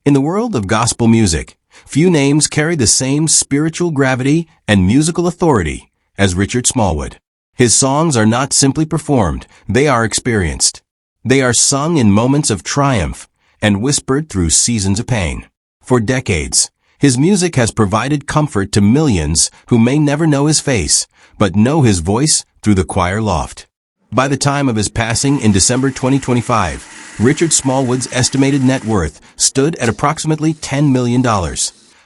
In the world of gospel music, few names carry the same spiritual gravity and musical authority as Richard Smallwood. His songs are not simply performed, they are experienced. They are sung in moments of triumph and whispered through seasons of pain. For decades, his music has provided comfort to millions who may never know his face, but know his voice through the choir loft. By the time of his passing in December 2025, Richard Smallwood's estimated net worth stood at approximately $10 million,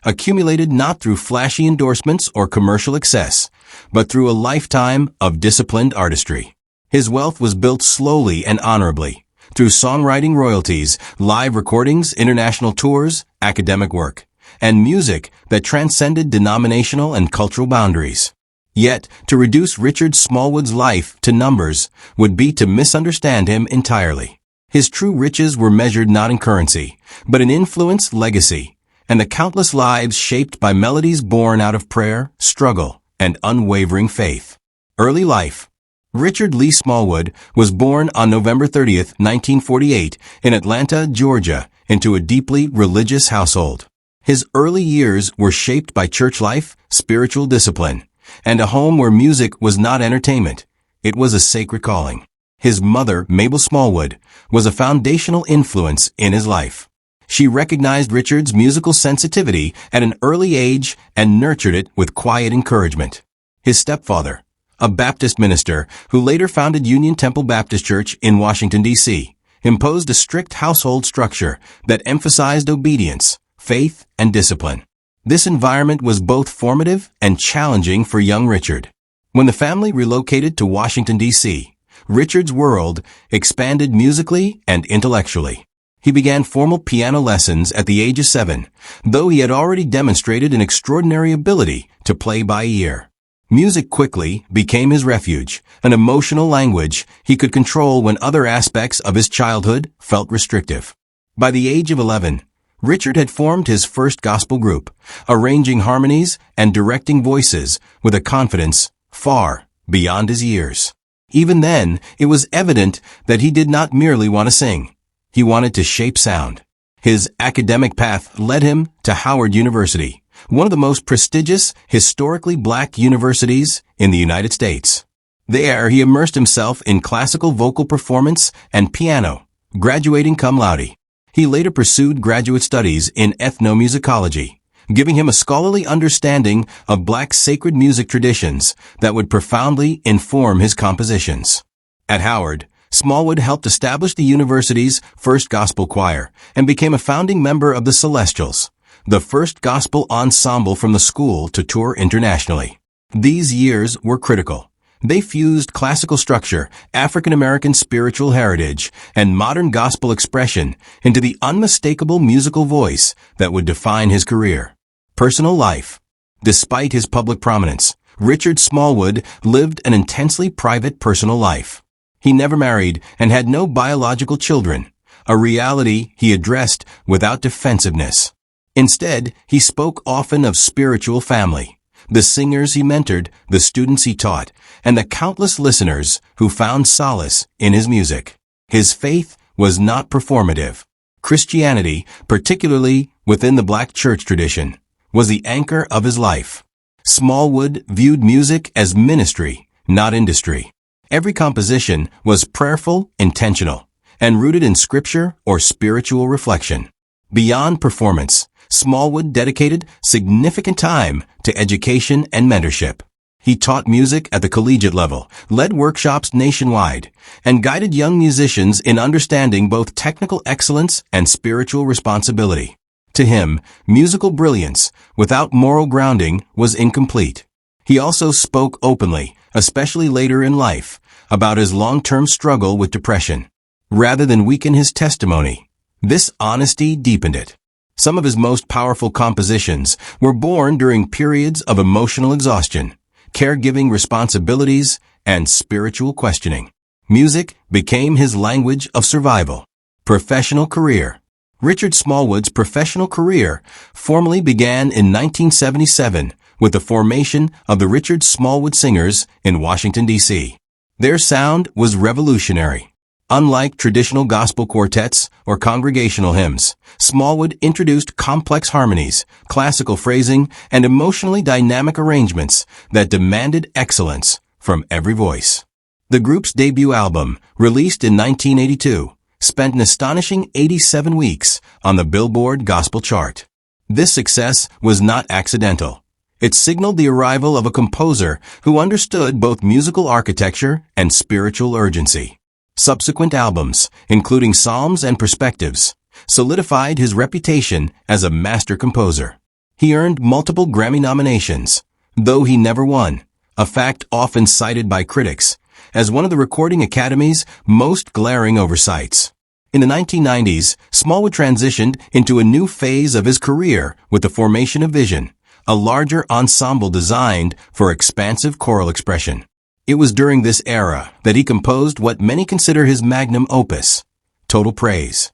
accumulated not through flashy endorsements or commercial excess, but through a lifetime of disciplined artistry. His wealth was built slowly and honorably, through songwriting royalties, live recordings, international tours, academic work, and music that transcended denominational and cultural boundaries. Yet, to reduce Richard Smallwood's life to numbers would be to misunderstand him entirely. His true riches were measured not in currency, but in influence, legacy, and the countless lives shaped by melodies born out of prayer, struggle, and unwavering faith. Early life. Richard Lee Smallwood was born on November 30, 1948, in Atlanta, Georgia, into a deeply religious household. His early years were shaped by church life, spiritual discipline, and a home where music was not entertainment. It was a sacred calling. His mother, Mabel Smallwood, was a foundational influence in his life. She recognized Richard's musical sensitivity at an early age and nurtured it with quiet encouragement. His stepfather, a Baptist minister who later founded Union Temple Baptist Church in Washington, D.C., imposed a strict household structure that emphasized obedience, faith, and discipline. This environment was both formative and challenging for young Richard. When the family relocated to Washington, D.C., Richard's world expanded musically and intellectually. He began formal piano lessons at the age of 7, though he had already demonstrated an extraordinary ability to play by ear. Music quickly became his refuge, an emotional language he could control when other aspects of his childhood felt restrictive. By the age of 11, Richard had formed his first gospel group, arranging harmonies and directing voices with a confidence far beyond his years. Even then, it was evident that he did not merely want to sing. He wanted to shape sound. His academic path led him to Howard University, one of the most prestigious, historically black universities in the United States. There, he immersed himself in classical vocal performance and piano, graduating cum laude. He later pursued graduate studies in ethnomusicology, giving him a scholarly understanding of black sacred music traditions that would profoundly inform his compositions. At Howard, Smallwood helped establish the university's first gospel choir and became a founding member of the Celestials, the first gospel ensemble from the school to tour internationally. These years were critical. They fused classical structure, African-American spiritual heritage, and modern gospel expression into the unmistakable musical voice that would define his career. Personal life. Despite his public prominence, Richard Smallwood lived an intensely private personal life. He never married and had no biological children, a reality he addressed without defensiveness. Instead, he spoke often of spiritual family, the singers he mentored, the students he taught, and the countless listeners who found solace in his music. His faith was not performative. Christianity, particularly within the black church tradition, was the anchor of his life. Smallwood viewed music as ministry, not industry. Every composition was prayerful, intentional, and rooted in scripture or spiritual reflection. Beyond performance, Smallwood dedicated significant time to education and mentorship. He taught music at the collegiate level, led workshops nationwide, and guided young musicians in understanding both technical excellence and spiritual responsibility. To him, musical brilliance without moral grounding was incomplete. He also spoke openly, especially later in life, about his long-term struggle with depression. Rather than weaken his testimony, this honesty deepened it. Some of his most powerful compositions were born during periods of emotional exhaustion, caregiving responsibilities, and spiritual questioning. Music became his language of survival. Professional career. Richard Smallwood's professional career formally began in 1977 with the formation of the Richard Smallwood Singers in Washington, D.C. Their sound was revolutionary. Unlike traditional gospel quartets or congregational hymns, Smallwood introduced complex harmonies, classical phrasing, and emotionally dynamic arrangements that demanded excellence from every voice. The group's debut album, released in 1982, spent an astonishing 87 weeks on the Billboard Gospel chart. This success was not accidental. It signaled the arrival of a composer who understood both musical architecture and spiritual urgency. Subsequent albums, including Psalms and Perspectives, solidified his reputation as a master composer. He earned multiple Grammy nominations, though he never won, a fact often cited by critics as one of the Recording Academy's most glaring oversights. In the 1990s, Smallwood transitioned into a new phase of his career with the formation of Vision, a larger ensemble designed for expansive choral expression. It was during this era that he composed what many consider his magnum opus, Total Praise.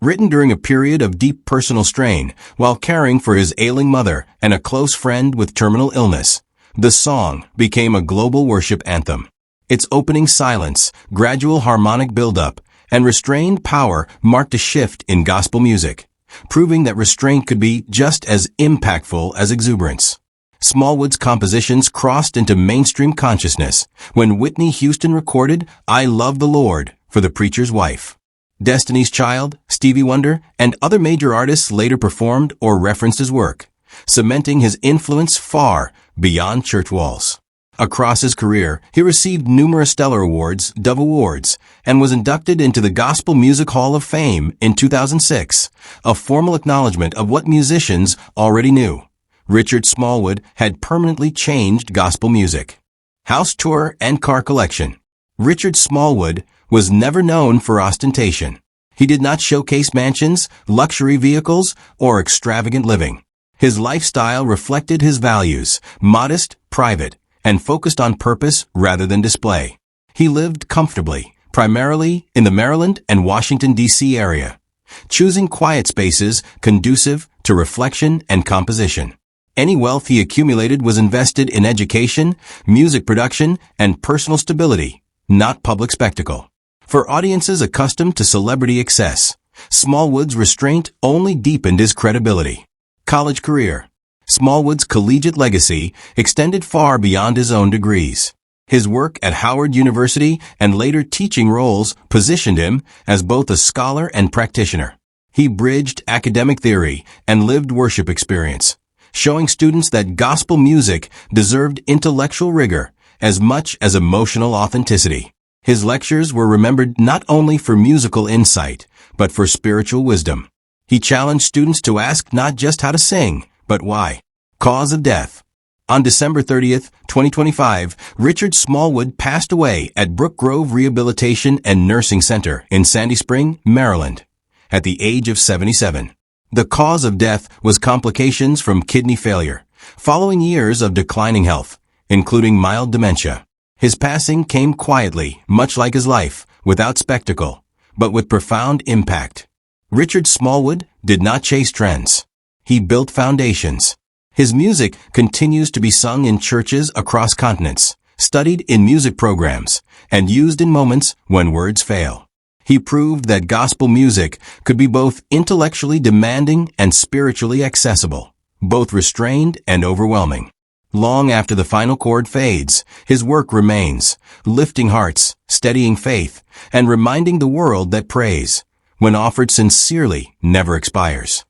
Written during a period of deep personal strain while caring for his ailing mother and a close friend with terminal illness, the song became a global worship anthem. Its opening silence, gradual harmonic build-up, and restrained power marked a shift in gospel music, proving that restraint could be just as impactful as exuberance. Smallwood's compositions crossed into mainstream consciousness when Whitney Houston recorded I Love the Lord for the Preacher's Wife. Destiny's Child, Stevie Wonder, and other major artists later performed or referenced his work, cementing his influence far beyond church walls. Across his career, he received numerous Stellar Awards, Dove Awards, and was inducted into the Gospel Music Hall of Fame in 2006, a formal acknowledgement of what musicians already knew. Richard Smallwood had permanently changed gospel music. House tour and car collection. Richard Smallwood was never known for ostentation. He did not showcase mansions, luxury vehicles, or extravagant living. His lifestyle reflected his values, modest, private, and focused on purpose rather than display. He lived comfortably, primarily in the Maryland and Washington, D.C. area, choosing quiet spaces conducive to reflection and composition. Any wealth he accumulated was invested in education, music production, and personal stability, not public spectacle. For audiences accustomed to celebrity excess, Smallwood's restraint only deepened his credibility. College career. Smallwood's collegiate legacy extended far beyond his own degrees. His work at Howard University and later teaching roles positioned him as both a scholar and practitioner. He bridged academic theory and lived worship experience, showing students that gospel music deserved intellectual rigor as much as emotional authenticity. His lectures were remembered not only for musical insight, but for spiritual wisdom. He challenged students to ask not just how to sing, but why. Cause of death. On December 30th, 2025, Richard Smallwood passed away at Brook Grove Rehabilitation and Nursing Center in Sandy Spring, Maryland, at the age of 77. The cause of death was complications from kidney failure, following years of declining health, including mild dementia. His passing came quietly, much like his life, without spectacle, but with profound impact. Richard Smallwood did not chase trends. He built foundations. His music continues to be sung in churches across continents, studied in music programs, and used in moments when words fail. He proved that gospel music could be both intellectually demanding and spiritually accessible, both restrained and overwhelming. Long after the final chord fades, his work remains, lifting hearts, steadying faith, and reminding the world that praise, when offered sincerely, never expires.